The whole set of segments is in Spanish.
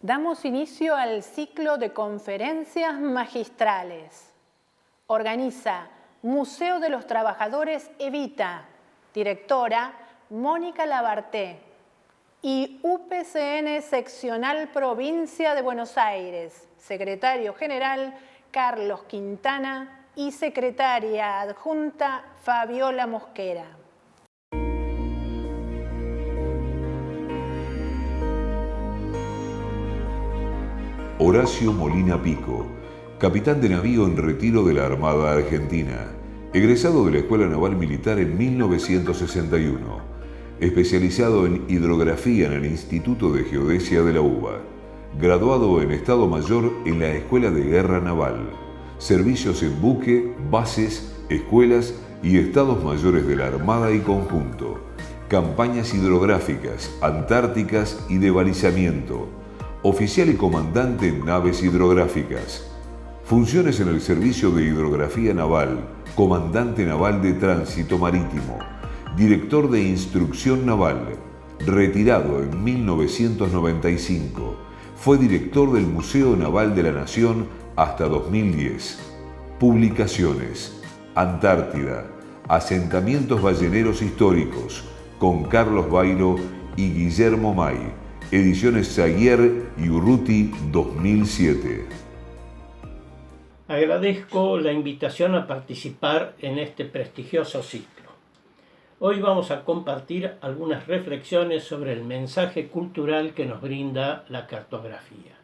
Damos inicio al ciclo de conferencias magistrales. Organiza Museo de los Trabajadores Evita, directora Mónica Labarté, y UPCN Seccional Provincia de Buenos Aires, secretario general Carlos Quintana y secretaria adjunta Fabiola Mosquera. Horacio Molina Pico, capitán de navío en retiro de la Armada Argentina, egresado de la Escuela Naval Militar en 1961, especializado en hidrografía en el Instituto de Geodesia de la UBA, graduado en Estado Mayor en la Escuela de Guerra Naval, servicios en buque, bases, escuelas y estados mayores de la Armada y Conjunto, campañas hidrográficas, antárticas y de balizamiento, oficial y comandante en naves hidrográficas, funciones en el Servicio de Hidrografía Naval, comandante naval de tránsito marítimo, director de instrucción naval, retirado en 1995, fue director del Museo Naval de la Nación hasta 2010. Publicaciones: Antártida, Asentamientos balleneros históricos, con Carlos Bairo y Guillermo May. Ediciones Saguier y Urruti 2007. Agradezco la invitación a participar en este prestigioso ciclo. Hoy vamos a compartir algunas reflexiones sobre el mensaje cultural que nos brinda la cartografía.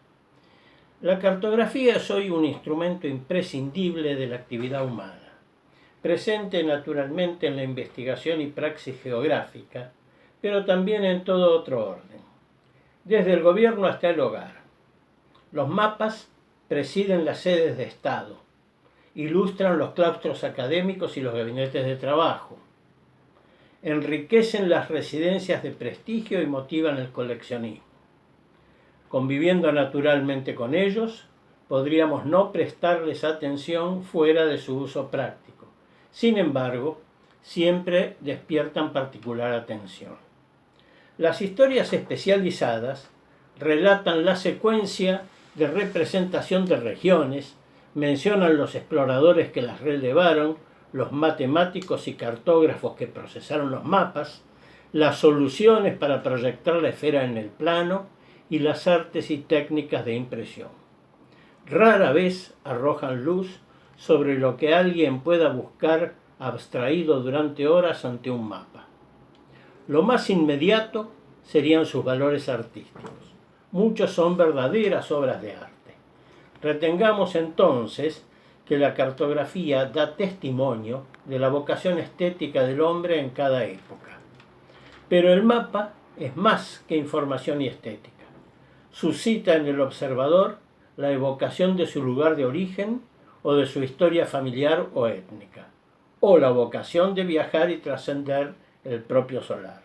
La cartografía es hoy un instrumento imprescindible de la actividad humana, presente naturalmente en la investigación y praxis geográfica, pero también en todo otro orden. Desde el gobierno hasta el hogar. Los mapas presiden las sedes de Estado, ilustran los claustros académicos y los gabinetes de trabajo, enriquecen las residencias de prestigio y motivan el coleccionismo. Conviviendo naturalmente con ellos, podríamos no prestarles atención fuera de su uso práctico. Sin embargo, siempre despiertan particular atención. Las historias especializadas relatan la secuencia de representación de regiones, mencionan los exploradores que las relevaron, los matemáticos y cartógrafos que procesaron los mapas, las soluciones para proyectar la esfera en el plano y las artes y técnicas de impresión. Rara vez arrojan luz sobre lo que alguien pueda buscar abstraído durante horas ante un mapa. Lo más inmediato serían sus valores artísticos. Muchos son verdaderas obras de arte. Retengamos entonces que la cartografía da testimonio de la vocación estética del hombre en cada época. Pero el mapa es más que información y estética. Suscita en el observador la evocación de su lugar de origen o de su historia familiar o étnica, o la vocación de viajar y trascender el propio solar.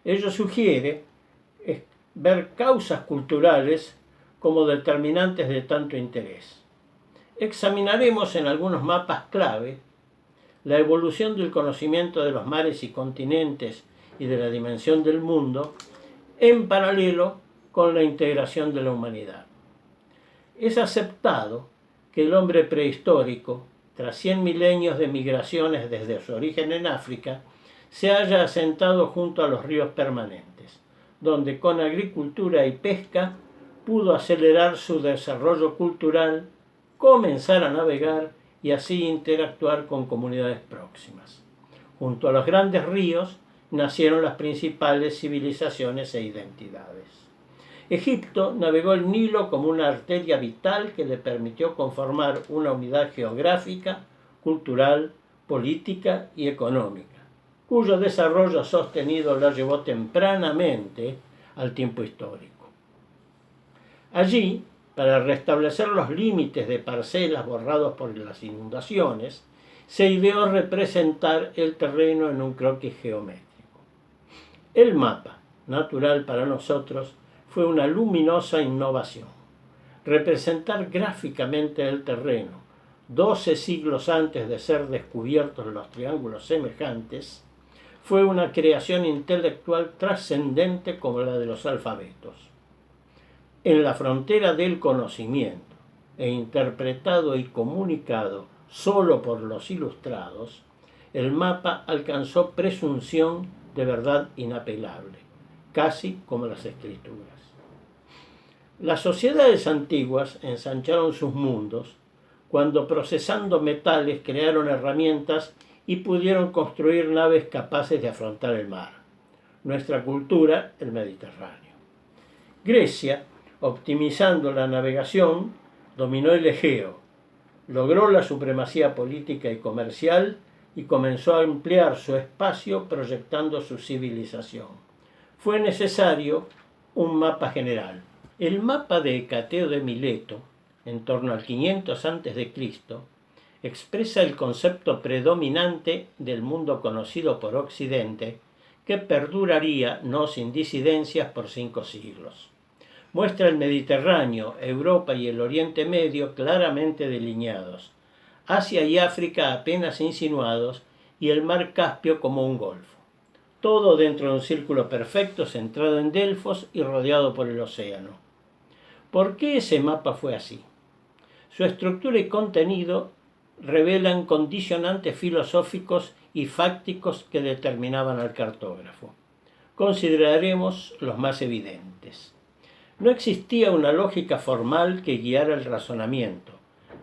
Ello sugiere ver causas culturales como determinantes de tanto interés. Examinaremos en algunos mapas clave la evolución del conocimiento de los mares y continentes y de la dimensión del mundo en paralelo con la integración de la humanidad. Es aceptado que el hombre prehistórico, tras 100 milenios de migraciones desde su origen en África, se haya asentado junto a los ríos permanentes, donde con agricultura y pesca pudo acelerar su desarrollo cultural, comenzar a navegar y así interactuar con comunidades próximas. Junto a los grandes ríos nacieron las principales civilizaciones e identidades. Egipto navegó el Nilo como una arteria vital que le permitió conformar una unidad geográfica, cultural, política y económica, cuyo desarrollo sostenido la llevó tempranamente al tiempo histórico. Allí, para restablecer los límites de parcelas borrados por las inundaciones, se ideó representar el terreno en un croquis geométrico. El mapa, natural para nosotros, fue una luminosa innovación. Representar gráficamente el terreno, 12 siglos antes de ser descubiertos los triángulos semejantes, fue una creación intelectual trascendente como la de los alfabetos. En la frontera del conocimiento e interpretado y comunicado solo por los ilustrados, el mapa alcanzó presunción de verdad inapelable, casi como las escrituras. Las sociedades antiguas ensancharon sus mundos cuando procesando metales crearon herramientas y pudieron construir naves capaces de afrontar el mar. Nuestra cultura, el Mediterráneo. Grecia, optimizando la navegación, dominó el Egeo, logró la supremacía política y comercial y comenzó a ampliar su espacio proyectando su civilización. Fue necesario un mapa general. El mapa de Hecateo de Mileto, en torno al 500 a.C., expresa el concepto predominante del mundo conocido por Occidente, que perduraría, no sin disidencias, por 5 siglos. Muestra el Mediterráneo, Europa y el Oriente Medio claramente delineados, Asia y África apenas insinuados y el mar Caspio como un golfo. Todo dentro de un círculo perfecto centrado en Delfos y rodeado por el océano. ¿Por qué ese mapa fue así? Su estructura y contenido revelan condicionantes filosóficos y fácticos que determinaban al cartógrafo. Consideraremos los más evidentes. No existía una lógica formal que guiara el razonamiento,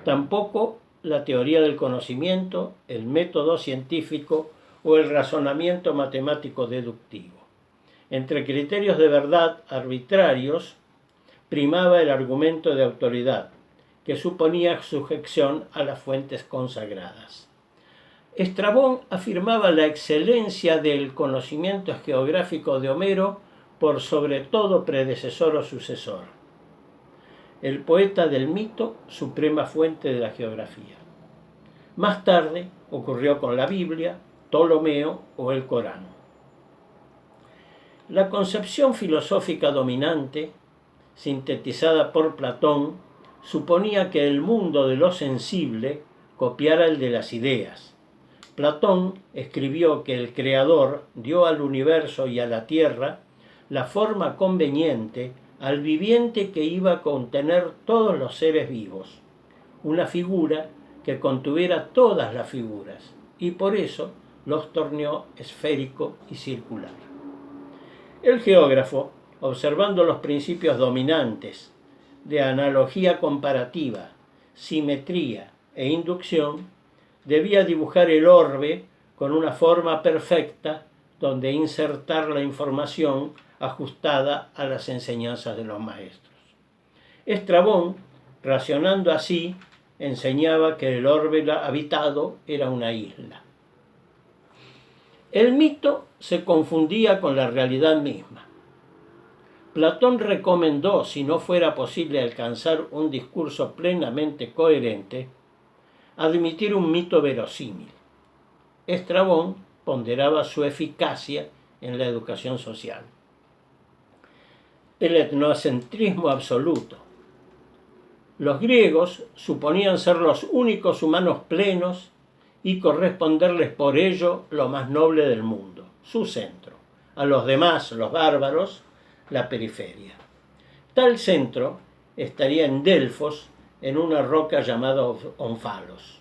tampoco la teoría del conocimiento, el método científico o el razonamiento matemático deductivo. Entre criterios de verdad arbitrarios primaba el argumento de autoridad, que suponía sujeción a las fuentes consagradas. Estrabón afirmaba la excelencia del conocimiento geográfico de Homero por sobre todo predecesor o sucesor. El poeta del mito, suprema fuente de la geografía. Más tarde ocurrió con la Biblia, Ptolomeo o el Corán. La concepción filosófica dominante, sintetizada por Platón, suponía que el mundo de lo sensible copiara el de las ideas. Platón escribió que el Creador dio al universo y a la tierra la forma conveniente al viviente que iba a contener todos los seres vivos, una figura que contuviera todas las figuras, y por eso los torneó esférico y circular. El geógrafo, observando los principios dominantes de analogía comparativa, simetría e inducción, debía dibujar el orbe con una forma perfecta donde insertar la información ajustada a las enseñanzas de los maestros. Estrabón, racionando así, enseñaba que el orbe habitado era una isla. El mito se confundía con la realidad misma. Platón recomendó, si no fuera posible alcanzar un discurso plenamente coherente, admitir un mito verosímil. Estrabón ponderaba su eficacia en la educación social. El etnocentrismo absoluto. Los griegos suponían ser los únicos humanos plenos y corresponderles por ello lo más noble del mundo, su centro. A los demás, los bárbaros, la periferia. Tal centro estaría en Delfos, en una roca llamada Onfalos.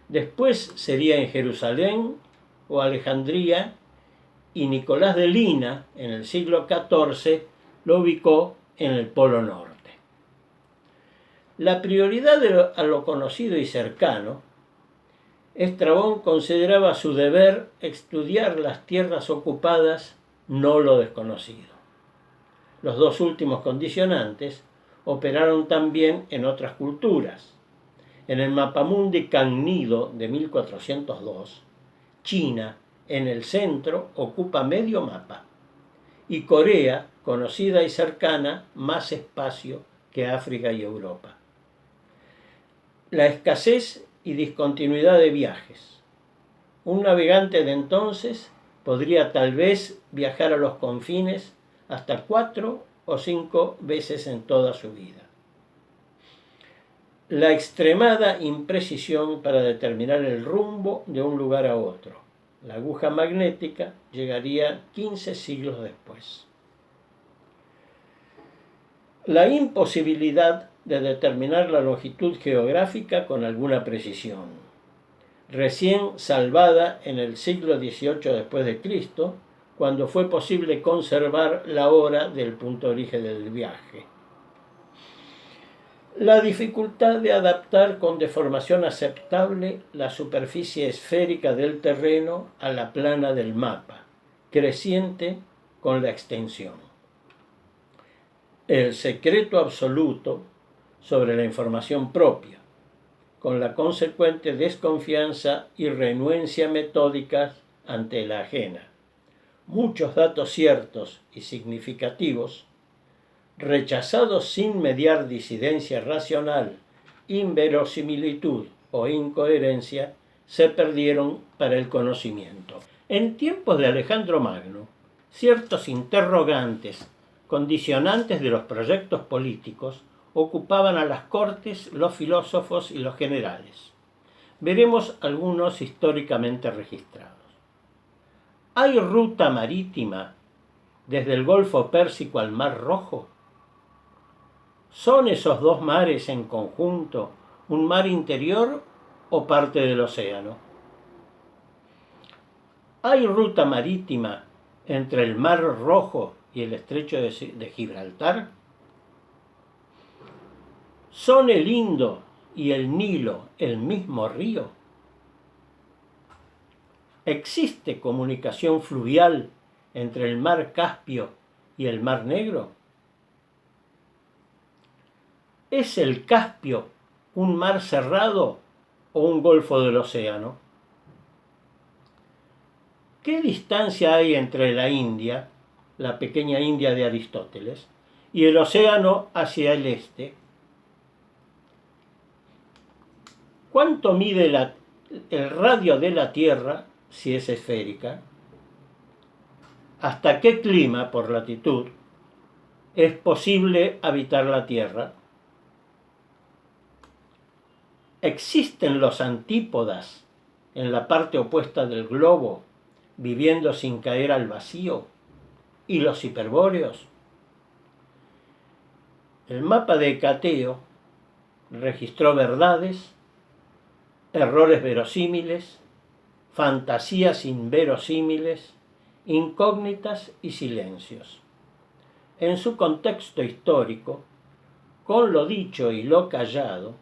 Después sería en Jerusalén o Alejandría, y Nicolás de Lina, en el siglo XIV, lo ubicó en el Polo Norte. La prioridad a lo conocido y cercano, Estrabón consideraba su deber estudiar las tierras ocupadas, no lo desconocido. Los dos últimos condicionantes operaron también en otras culturas. En el Mapamundi Cagnido de 1402, China, en el centro, ocupa medio mapa, y Corea, conocida y cercana, más espacio que África y Europa. La escasez y discontinuidad de viajes. Un navegante de entonces podría tal vez viajar a los confines hasta 4 o 5 veces en toda su vida. La extremada imprecisión para determinar el rumbo de un lugar a otro. La aguja magnética llegaría 15 siglos después. la imposibilidad de determinar la longitud geográfica con alguna precisión, recién salvada en el siglo XVIII después de Cristo, cuando fue posible conservar la hora del punto de origen del viaje. La dificultad de adaptar con deformación aceptable la superficie esférica del terreno a la plana del mapa, creciente con la extensión. El secreto absoluto sobre la información propia, con la consecuente desconfianza y renuencia metódicas ante la ajena. Muchos datos ciertos y significativos, rechazados sin mediar disidencia racional, inverosimilitud o incoherencia, se perdieron para el conocimiento. En tiempos de Alejandro Magno, ciertos interrogantes, condicionantes de los proyectos políticos, ocupaban a las cortes, los filósofos y los generales. Veremos algunos históricamente registrados. ¿Hay ruta marítima desde el Golfo Pérsico al Mar Rojo? ¿Son esos dos mares en conjunto un mar interior o parte del océano? ¿Hay ruta marítima entre el Mar Rojo y el Estrecho de Gibraltar? ¿Son el Indo y el Nilo el mismo río? ¿Existe comunicación fluvial entre el Mar Caspio y el Mar Negro? ¿Es el Caspio un mar cerrado o un golfo del océano? ¿Qué distancia hay entre la India, la pequeña India de Aristóteles, y el océano hacia el este? ¿Cuánto mide el radio de la Tierra si es esférica? ¿Hasta qué clima por latitud es posible habitar la Tierra? ¿Existen los antípodas en la parte opuesta del globo, viviendo sin caer al vacío? ¿Y los hiperbóreos? El mapa de Hecateo registró verdades, errores verosímiles, fantasías inverosímiles, incógnitas y silencios. En su contexto histórico, con lo dicho y lo callado,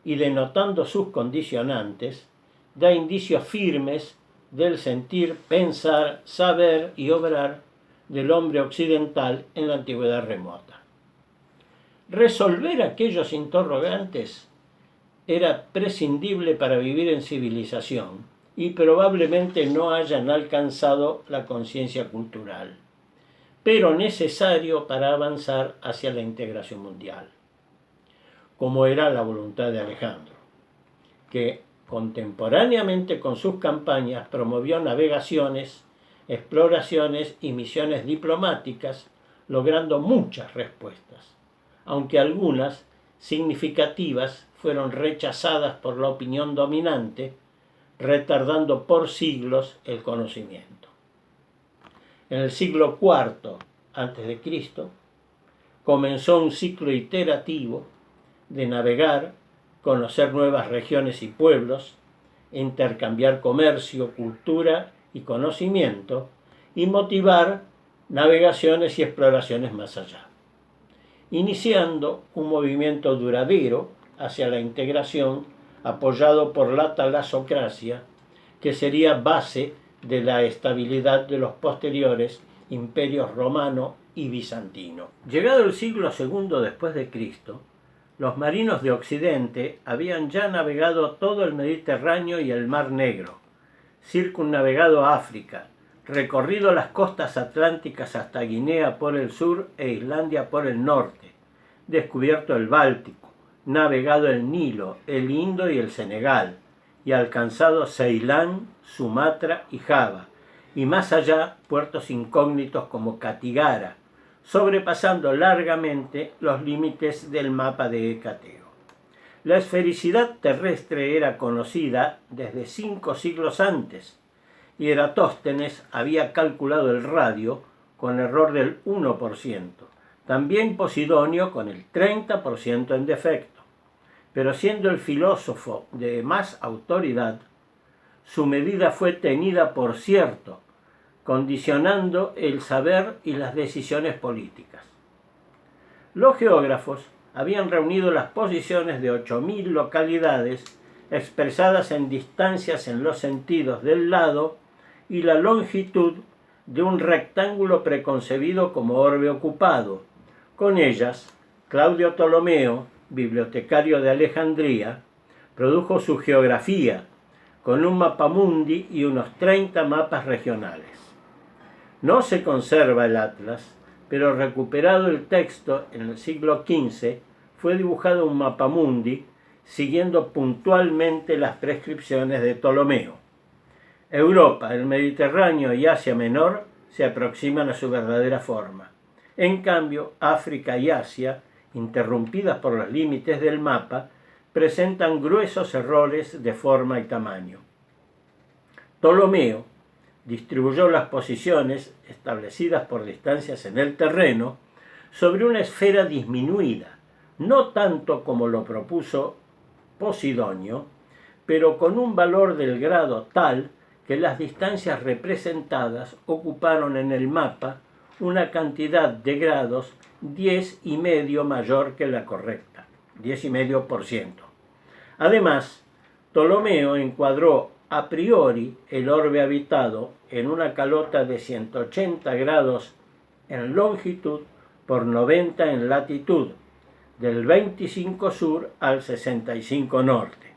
y denotando sus condicionantes, da indicios firmes del sentir, pensar, saber y obrar del hombre occidental en la antigüedad remota. Resolver aquellos interrogantes era prescindible para vivir en civilización y probablemente no hayan alcanzado la conciencia cultural, pero necesario para avanzar hacia la integración mundial, como era la voluntad de Alejandro, que contemporáneamente con sus campañas promovió navegaciones, exploraciones y misiones diplomáticas, logrando muchas respuestas, aunque algunas significativas fueron rechazadas por la opinión dominante, retardando por siglos el conocimiento. En el siglo IV a.C., comenzó un ciclo iterativo de navegar, conocer nuevas regiones y pueblos, intercambiar comercio, cultura y conocimiento, y motivar navegaciones y exploraciones más allá, iniciando un movimiento duradero hacia la integración apoyado por la talasocracia, que sería base de la estabilidad de los posteriores imperios romano y bizantino. Llegado el siglo II después de Cristo, los marinos de Occidente habían ya navegado todo el Mediterráneo y el Mar Negro, circunnavegado África, recorrido las costas atlánticas hasta Guinea por el sur e Islandia por el norte, descubierto el Báltico, navegado el Nilo, el Indo y el Senegal, y alcanzado Ceilán, Sumatra y Java, y más allá puertos incógnitos como Catigara, sobrepasando largamente los límites del mapa de Hecateo. La esfericidad terrestre era conocida desde 5 siglos antes, y Eratóstenes había calculado el radio con error del 1%, también Posidonio con el 30% en defecto, pero siendo el filósofo de más autoridad, su medida fue tenida por cierto, condicionando el saber y las decisiones políticas. Los geógrafos habían reunido las posiciones de 8.000 localidades expresadas en distancias en los sentidos del lado y la longitud de un rectángulo preconcebido como orbe ocupado. Con ellas, Claudio Ptolomeo, bibliotecario de Alejandría, produjo su geografía con un mapamundi y unos 30 mapas regionales. No se conserva el atlas, pero recuperado el texto en el siglo XV, fue dibujado un mapamundi siguiendo puntualmente las prescripciones de Ptolomeo. Europa, el Mediterráneo y Asia Menor se aproximan a su verdadera forma. En cambio, África y Asia, interrumpidas por los límites del mapa, presentan gruesos errores de forma y tamaño. Ptolomeo distribuyó las posiciones establecidas por distancias en el terreno sobre una esfera disminuida, no tanto como lo propuso Posidonio, pero con un valor del grado tal que las distancias representadas ocuparon en el mapa una cantidad de grados 10,5 mayor que la correcta, 10,5%. Además, Ptolomeo encuadró a priori el orbe habitado en una calota de 180 grados en longitud por 90 en latitud, del 25 sur al 65 norte.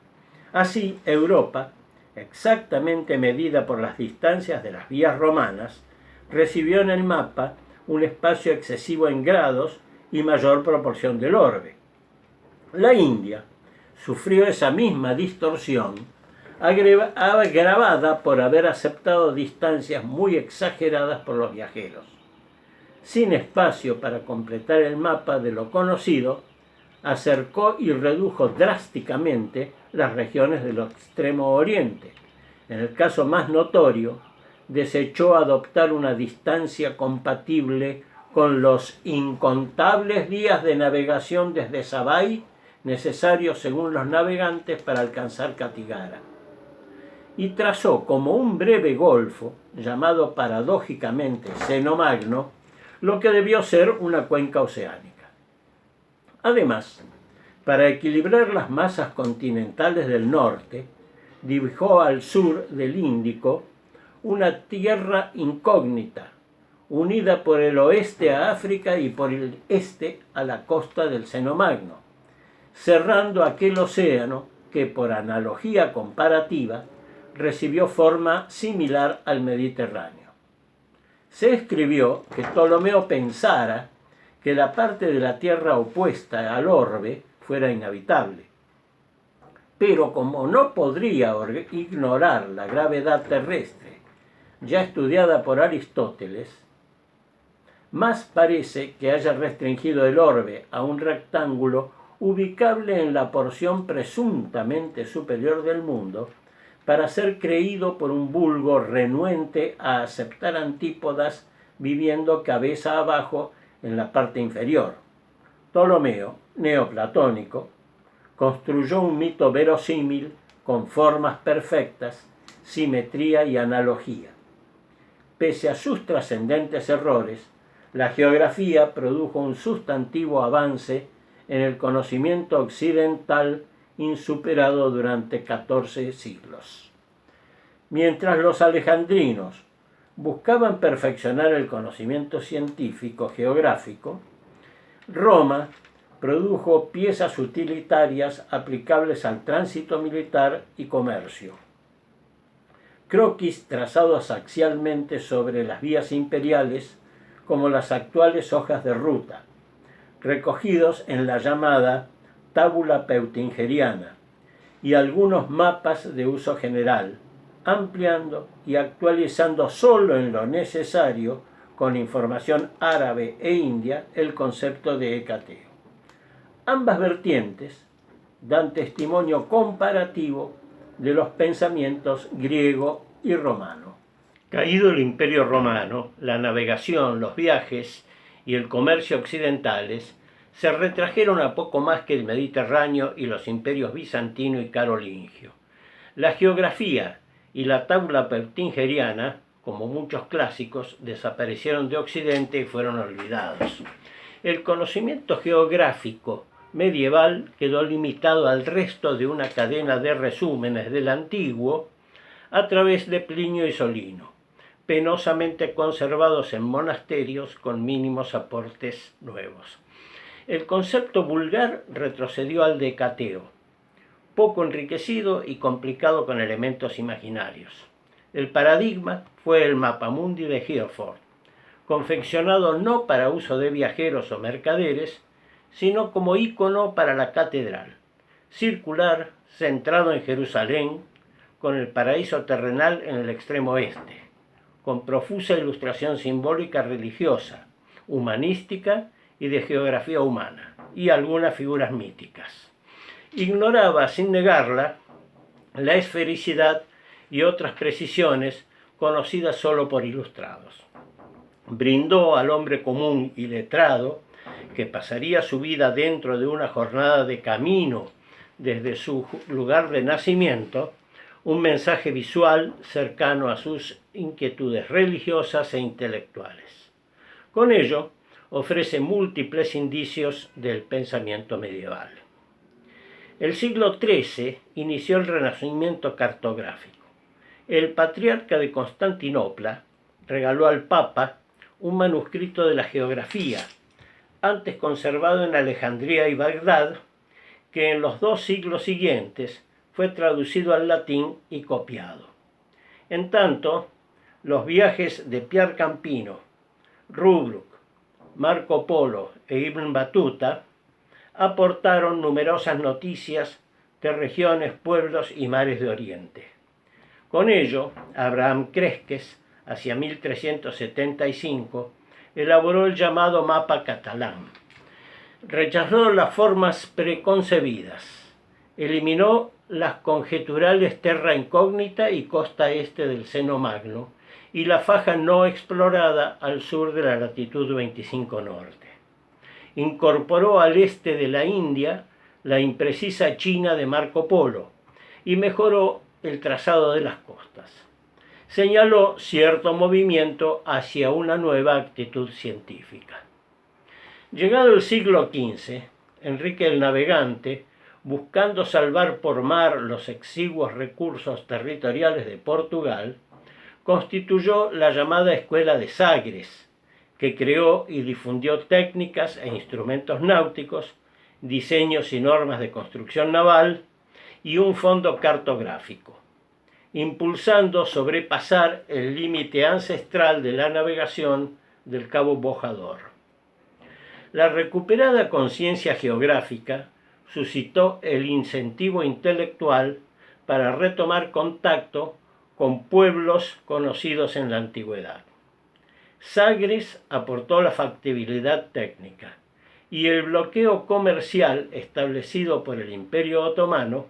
Así, Europa, exactamente medida por las distancias de las vías romanas, recibió en el mapa un espacio excesivo en grados y mayor proporción del orbe. La India sufrió esa misma distorsión, agravada por haber aceptado distancias muy exageradas por los viajeros. Sin espacio para completar el mapa de lo conocido, acercó y redujo drásticamente las regiones del extremo oriente. En el caso más notorio, desechó adoptar una distancia compatible con los incontables días de navegación desde Sabai necesarios según los navegantes para alcanzar Katigara, y trazó como un breve golfo, llamado paradójicamente Seno Magno, lo que debió ser una cuenca oceánica. Además, para equilibrar las masas continentales del norte, dibujó al sur del Índico una tierra incógnita, unida por el oeste a África y por el este a la costa del Seno Magno, cerrando aquel océano que, por analogía comparativa, recibió forma similar al Mediterráneo. Se escribió que Ptolomeo pensara que la parte de la tierra opuesta al orbe fuera inhabitable, pero como no podría ignorar la gravedad terrestre ya estudiada por Aristóteles, más parece que haya restringido el orbe a un rectángulo ubicable en la porción presuntamente superior del mundo para ser creído por un vulgo renuente a aceptar antípodas viviendo cabeza abajo en la parte inferior. Ptolomeo, neoplatónico, construyó un mito verosímil con formas perfectas, simetría y analogía. Pese a sus trascendentes errores, la geografía produjo un sustantivo avance en el conocimiento occidental insuperado durante 14 siglos. Mientras los alejandrinos buscaban perfeccionar el conocimiento científico geográfico, Roma produjo piezas utilitarias aplicables al tránsito militar y comercio. Croquis trazados axialmente sobre las vías imperiales como las actuales hojas de ruta, recogidos en la llamada tábula peutingeriana, y algunos mapas de uso general, ampliando y actualizando solo en lo necesario, con información árabe e india, el concepto de hecateo. Ambas vertientes dan testimonio comparativo de los pensamientos griego y romano. Caído el Imperio Romano, la navegación, los viajes y el comercio occidentales se retrajeron a poco más que el Mediterráneo y los imperios bizantino y carolingio. La geografía y la tabla peutingeriana, como muchos clásicos, desaparecieron de Occidente y fueron olvidados. El conocimiento geográfico medieval quedó limitado al resto de una cadena de resúmenes del antiguo a través de Plinio y Solino, penosamente conservados en monasterios con mínimos aportes nuevos. El concepto vulgar retrocedió al decateo, poco enriquecido y complicado con elementos imaginarios. El paradigma fue el mapamundi de Hereford, confeccionado no para uso de viajeros o mercaderes, sino como ícono para la catedral, circular, centrado en Jerusalén, con el paraíso terrenal en el extremo oeste, con profusa ilustración simbólica religiosa, humanística y de geografía humana, y algunas figuras míticas. Ignoraba, sin negarla, la esfericidad y otras precisiones conocidas solo por ilustrados. Brindó al hombre común y letrado, que pasaría su vida dentro de una jornada de camino desde su lugar de nacimiento, un mensaje visual cercano a sus inquietudes religiosas e intelectuales. Con ello, ofrece múltiples indicios del pensamiento medieval. El siglo XIII inició el Renacimiento cartográfico. El patriarca de Constantinopla regaló al Papa un manuscrito de la geografía, antes conservado en Alejandría y Bagdad, que en los 2 siglos siguientes fue traducido al latín y copiado. En tanto, los viajes de Pierre Campino, Rubruk, Marco Polo e Ibn Battuta aportaron numerosas noticias de regiones, pueblos y mares de Oriente. Con ello, Abraham Cresques, hacia 1375, elaboró el llamado mapa catalán. Rechazó las formas preconcebidas, eliminó las conjeturales terra incógnita y costa este del Seno Magno y la faja no explorada al sur de la latitud 25 norte. Incorporó al este de la India la imprecisa China de Marco Polo y mejoró el trazado de las costas. Señaló cierto movimiento hacia una nueva actitud científica. Llegado el siglo XV, Enrique el Navegante, buscando salvar por mar los exiguos recursos territoriales de Portugal, constituyó la llamada Escuela de Sagres, que creó y difundió técnicas e instrumentos náuticos, diseños y normas de construcción naval y un fondo cartográfico, impulsando sobrepasar el límite ancestral de la navegación del Cabo Bojador. La recuperada conciencia geográfica suscitó el incentivo intelectual para retomar contacto con pueblos conocidos en la antigüedad. Sagres aportó la factibilidad técnica y el bloqueo comercial establecido por el Imperio Otomano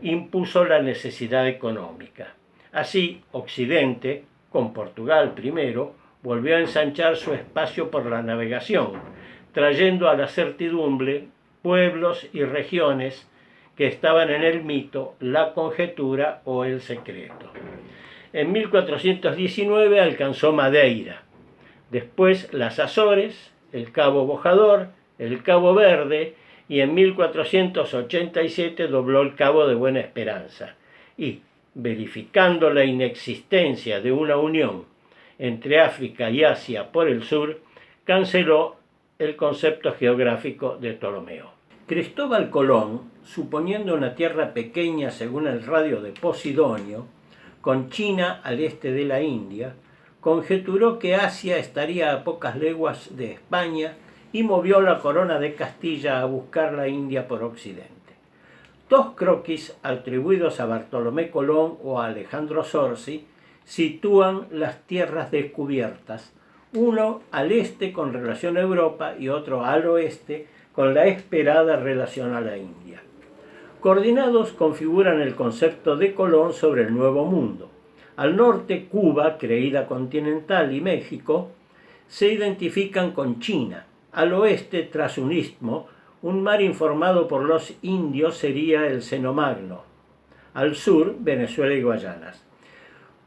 impuso la necesidad económica. Así, Occidente, con Portugal primero, volvió a ensanchar su espacio por la navegación, trayendo a la certidumbre pueblos y regiones que estaban en el mito, la conjetura o el secreto. En 1419 alcanzó Madeira, después las Azores, el Cabo Bojador, el Cabo Verde y en 1487 dobló el Cabo de Buena Esperanza y, verificando la inexistencia de una unión entre África y Asia por el sur, canceló el concepto geográfico de Ptolomeo. Cristóbal Colón, suponiendo una tierra pequeña según el radio de Posidonio, con China al este de la India, conjeturó que Asia estaría a pocas leguas de España y movió la corona de Castilla a buscar la India por occidente. 2 croquis atribuidos a Bartolomé Colón o a Alejandro Zorzi sitúan las tierras descubiertas, uno al este con relación a Europa y otro al oeste con la esperada relación a la India. Coordinados configuran el concepto de Colón sobre el Nuevo Mundo. Al norte, Cuba, creída continental, y México, se identifican con China. Al oeste, tras un istmo, un mar informado por los indios sería el Seno Magno. Al sur, Venezuela y Guayanas.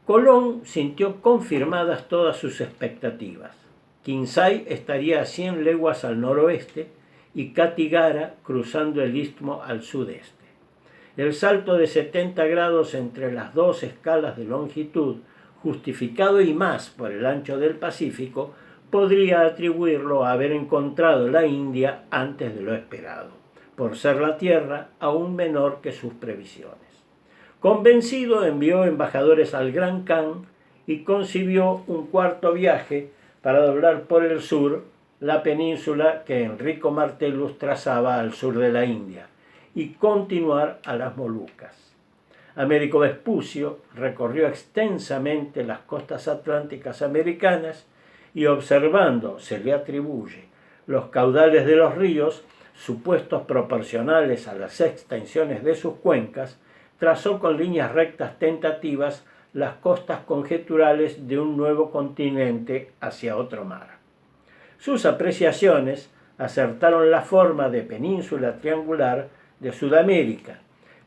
Colón sintió confirmadas todas sus expectativas. Quinsay estaría a 100 leguas al noroeste y Catigara cruzando el istmo al sudeste. El salto de 70 grados entre las dos escalas de longitud, justificado y más por el ancho del Pacífico, podría atribuirlo a haber encontrado la India antes de lo esperado, por ser la tierra aún menor que sus previsiones. Convencido, envió embajadores al Gran Khan y concibió un cuarto viaje para doblar por el sur la península que Enrico Martellus trazaba al sur de la India y continuar a las Molucas. Américo Vespucio recorrió extensamente las costas atlánticas americanas y observando, se le atribuye, los caudales de los ríos, supuestos proporcionales a las extensiones de sus cuencas, trazó con líneas rectas tentativas las costas conjeturales de un nuevo continente hacia otro mar. Sus apreciaciones acertaron la forma de península triangular de Sudamérica,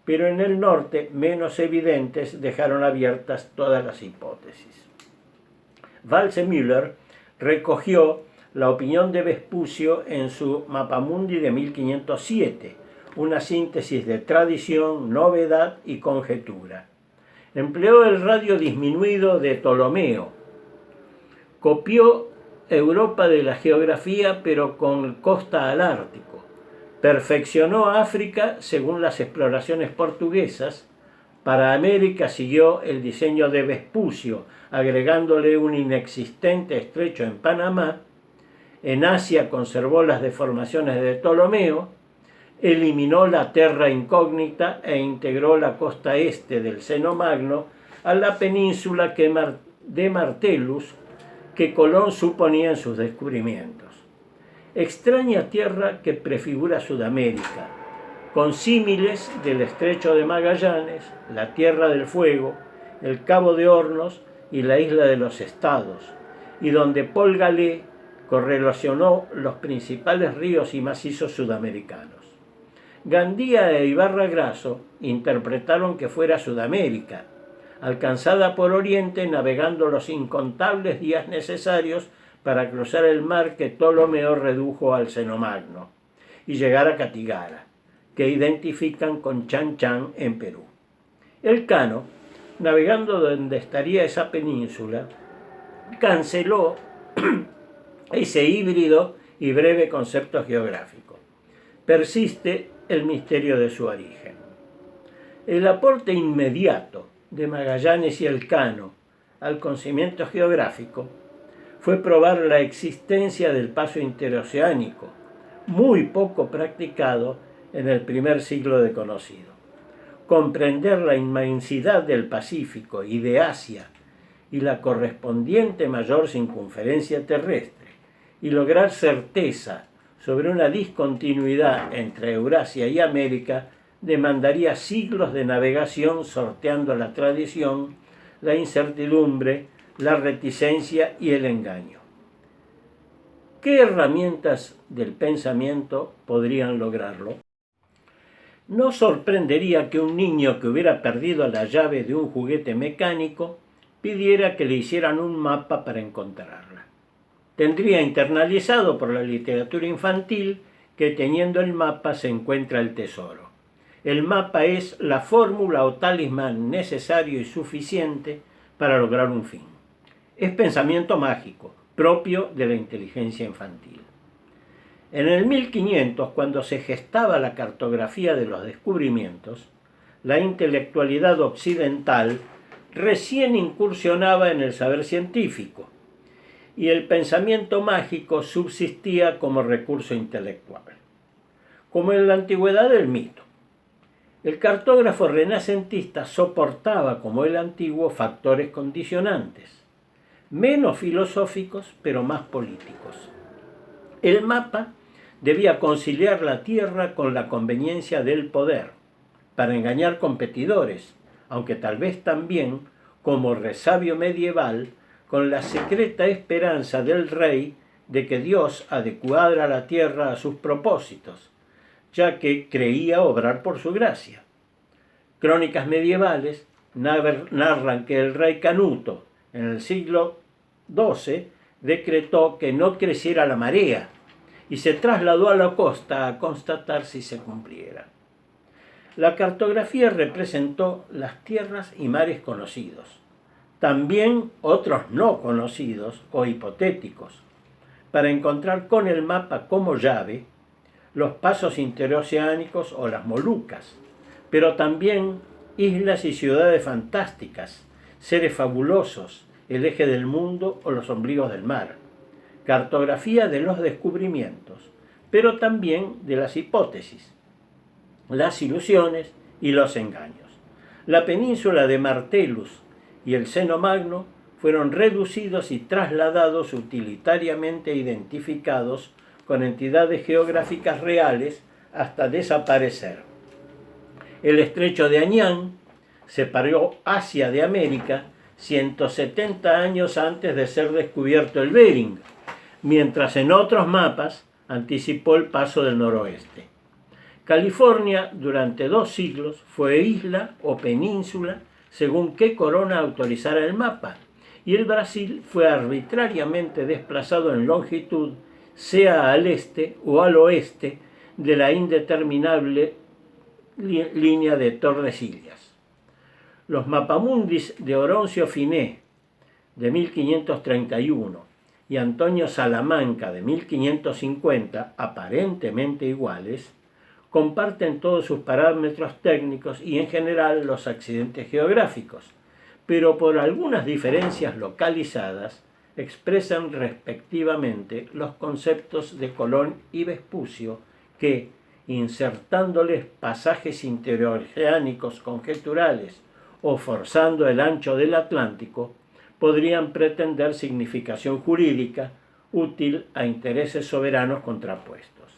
pero en el norte, menos evidentes, dejaron abiertas todas las hipótesis. Waldseemüller recogió la opinión de Vespucio en su Mapamundi de 1507, una síntesis de tradición, novedad y conjetura. Empleó el radio disminuido de Ptolomeo. Copió Europa de la geografía, pero con costa al Ártico. Perfeccionó África según las exploraciones portuguesas. Para América siguió el diseño de Vespucio, agregándole un inexistente estrecho en Panamá. En Asia conservó las deformaciones de Ptolomeo, eliminó la terra incógnita e integró la costa este del Seno Magno a la península de Martellus que Colón suponía en sus descubrimientos. Extraña tierra que prefigura Sudamérica, con símiles del Estrecho de Magallanes, la Tierra del Fuego, el Cabo de Hornos y la Isla de los Estados, y donde Paul Gallé correlacionó los principales ríos y macizos sudamericanos. Gandía e Ibarra Grasso interpretaron que fuera Sudamérica, alcanzada por Oriente navegando los incontables días necesarios para cruzar el mar que Ptolomeo redujo al Seno Magno y llegar a Catigara, que identifican con Chan Chan en Perú. Elcano, navegando donde estaría esa península, canceló ese híbrido y breve concepto geográfico. Persiste el misterio de su origen. El aporte inmediato de Magallanes y Elcano al conocimiento geográfico fue probar la existencia del paso interoceánico, muy poco practicado en el primer siglo de conocido. Comprender la inmensidad del Pacífico y de Asia y la correspondiente mayor circunferencia terrestre y lograr certeza sobre una discontinuidad entre Eurasia y América demandaría siglos de navegación sorteando la tradición, la incertidumbre, la reticencia y el engaño. ¿Qué herramientas del pensamiento podrían lograrlo? No sorprendería que un niño que hubiera perdido la llave de un juguete mecánico pidiera que le hicieran un mapa para encontrarla. Tendría internalizado por la literatura infantil que teniendo el mapa se encuentra el tesoro. El mapa es la fórmula o talismán necesario y suficiente para lograr un fin. Es pensamiento mágico, propio de la inteligencia infantil. En el 1500, cuando se gestaba la cartografía de los descubrimientos, la intelectualidad occidental recién incursionaba en el saber científico y el pensamiento mágico subsistía como recurso intelectual. Como en la antigüedad del mito, el cartógrafo renacentista soportaba, como el antiguo, factores condicionantes, menos filosóficos pero más políticos. El mapa debía conciliar la tierra con la conveniencia del poder, para engañar competidores, aunque tal vez también, como resabio medieval, con la secreta esperanza del rey de que Dios adecuara la tierra a sus propósitos, ya que creía obrar por su gracia. Crónicas medievales narran que el rey Canuto, en el siglo XII, decretó que no creciera la marea y se trasladó a la costa a constatar si se cumpliera. La cartografía representó las tierras y mares conocidos, también otros no conocidos o hipotéticos, para encontrar con el mapa como llave los pasos interoceánicos o las Molucas, pero también islas y ciudades fantásticas, seres fabulosos, el eje del mundo o los ombligos del mar. Cartografía de los descubrimientos, pero también de las hipótesis, las ilusiones y los engaños. La península de Martellus y el Seno Magno fueron reducidos y trasladados utilitariamente identificados con entidades geográficas reales hasta desaparecer. El estrecho de Anián separó Asia de América 170 años antes de ser descubierto el Bering, mientras en otros mapas anticipó el paso del noroeste. California durante 2 siglos fue isla o península según qué corona autorizara el mapa, y el Brasil fue arbitrariamente desplazado en longitud, sea al este o al oeste de la indeterminable línea de Tordesillas. Los mapamundis de Oroncio Finé, de 1531, y Antonio Salamanca, de 1550, aparentemente iguales, comparten todos sus parámetros técnicos y en general los accidentes geográficos, pero por algunas diferencias localizadas expresan respectivamente los conceptos de Colón y Vespucio que, insertándoles pasajes interoceánicos conjeturales o forzando el ancho del Atlántico, podrían pretender significación jurídica útil a intereses soberanos contrapuestos.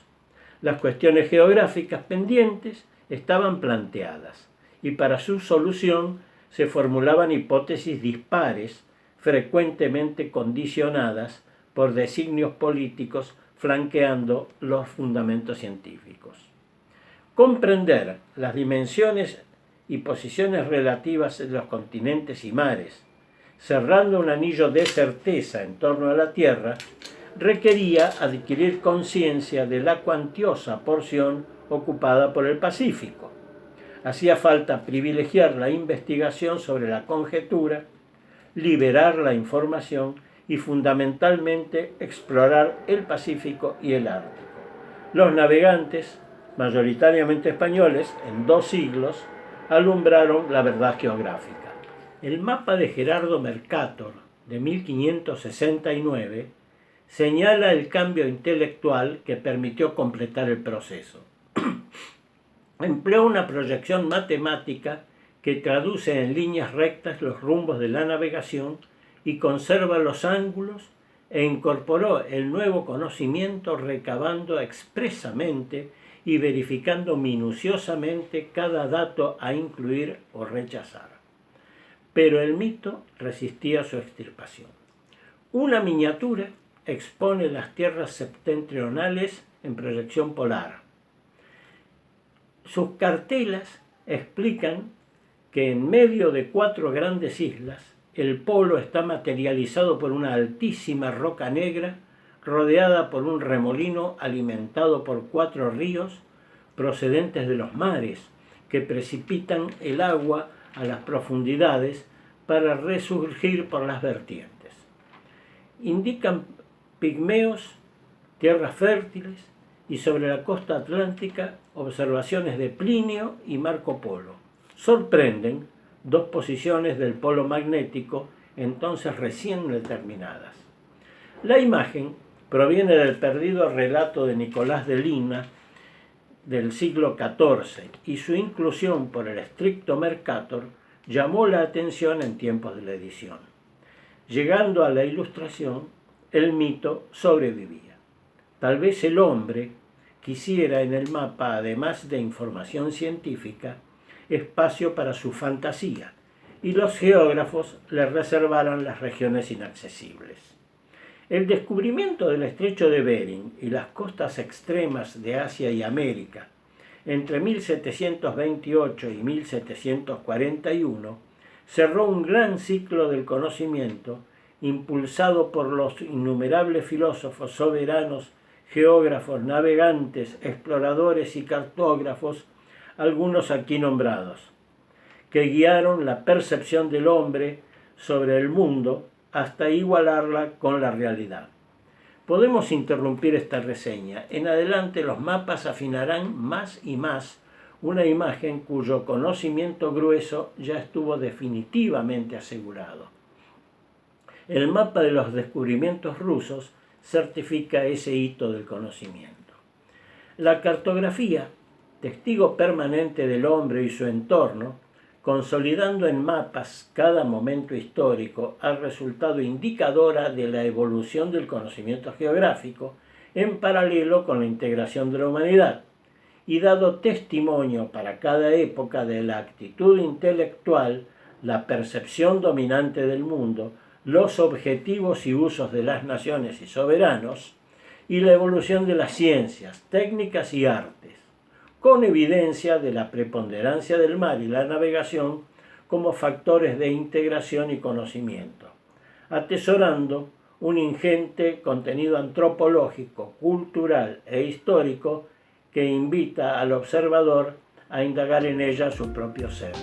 Las cuestiones geográficas pendientes estaban planteadas y para su solución se formulaban hipótesis dispares, frecuentemente condicionadas por designios políticos flanqueando los fundamentos científicos. Comprender las dimensiones y posiciones relativas de los continentes y mares, cerrando un anillo de certeza en torno a la Tierra, requería adquirir conciencia de la cuantiosa porción ocupada por el Pacífico. Hacía falta privilegiar la investigación sobre la conjetura, liberar la información y fundamentalmente explorar el Pacífico y el Ártico. Los navegantes, mayoritariamente españoles, en 2 siglos, alumbraron la verdad geográfica. El mapa de Gerardo Mercator, de 1569, señala el cambio intelectual que permitió completar el proceso. Empleó una proyección matemática que traduce en líneas rectas los rumbos de la navegación y conserva los ángulos e incorporó el nuevo conocimiento recabando expresamente y verificando minuciosamente cada dato a incluir o rechazar. Pero el mito resistía su extirpación. Una miniatura expone las tierras septentrionales en proyección polar. Sus cartelas explican que en medio de 4 grandes islas, el polo está materializado por una altísima roca negra rodeada por un remolino alimentado por 4 ríos procedentes de los mares que precipitan el agua a las profundidades para resurgir por las vertientes. Indican pigmeos, tierras fértiles y sobre la costa atlántica observaciones de Plinio y Marco Polo. Sorprenden 2 posiciones del polo magnético entonces recién determinadas. La imagen proviene del perdido relato de Nicolás de Lina del siglo XIV y su inclusión por el estricto Mercator llamó la atención en tiempos de la edición. Llegando a la Ilustración, el mito sobrevivía. Tal vez el hombre quisiera en el mapa, además de información científica, espacio para su fantasía y los geógrafos le reservaron las regiones inaccesibles. El descubrimiento del estrecho de Bering y las costas extremas de Asia y América entre 1728 y 1741 cerró un gran ciclo del conocimiento impulsado por los innumerables filósofos soberanos, geógrafos, navegantes, exploradores y cartógrafos, algunos aquí nombrados, que guiaron la percepción del hombre sobre el mundo hasta igualarla con la realidad. Podemos interrumpir esta reseña. En adelante los mapas afinarán más y más una imagen cuyo conocimiento grueso ya estuvo definitivamente asegurado. El mapa de los descubrimientos rusos certifica ese hito del conocimiento. La cartografía, testigo permanente del hombre y su entorno, consolidando en mapas cada momento histórico, ha resultado indicadora de la evolución del conocimiento geográfico en paralelo con la integración de la humanidad, y dado testimonio para cada época de la actitud intelectual, la percepción dominante del mundo, los objetivos y usos de las naciones y soberanos, y la evolución de las ciencias, técnicas y artes, con evidencia de la preponderancia del mar y la navegación como factores de integración y conocimiento, atesorando un ingente contenido antropológico, cultural e histórico que invita al observador a indagar en ella su propio ser.